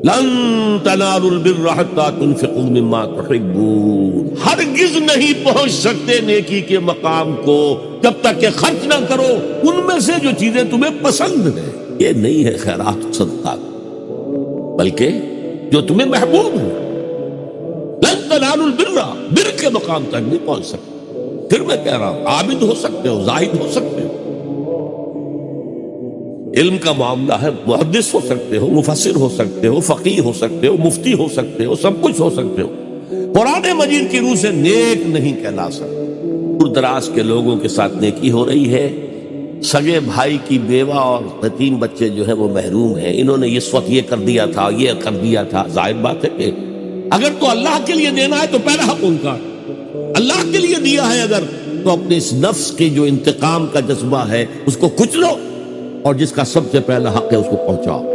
لن تنالوا البر حتى تنفقوا مما تحبون، ہرگز نہیں پہنچ سکتے نیکی کے مقام کو جب تک کہ خرچ نہ کرو ان میں سے جو چیزیں تمہیں پسند ہیں۔ یہ نہیں ہے خیرات صدقات، بلکہ جو تمہیں محبوب ہے۔ لن تنالوا البر، بر کے مقام تک نہیں پہنچ سکتے۔ پھر میں کہہ رہا ہوں عابد ہو سکتے ہو، زاہد ہو سکتے ہو، علم کا معاملہ ہے، محدث ہو سکتے ہو، مفسر ہو سکتے ہو، فقیہ ہو سکتے ہو، مفتی ہو سکتے ہو، سب کچھ ہو سکتے ہو، قرآن مجید کی روح سے نیک نہیں کہلا سکتے۔ دور دراز کے لوگوں کے ساتھ نیکی ہو رہی ہے، سگے بھائی کی بیوہ اور 3 بچے جو ہیں وہ محروم ہیں، انہوں نے اس وقت یہ کر دیا تھا، یہ کر دیا تھا۔ ظاہر بات ہے کہ اگر تو اللہ کے لیے دینا ہے تو پہلا حق ان کا، اللہ کے لیے دیا ہے اگر تو اپنے اس نفس کی جو انتقام کا جذبہ ہے اس کو کچلو، اور جس کا سب سے پہلا حق ہے اس کو پہنچاؤ۔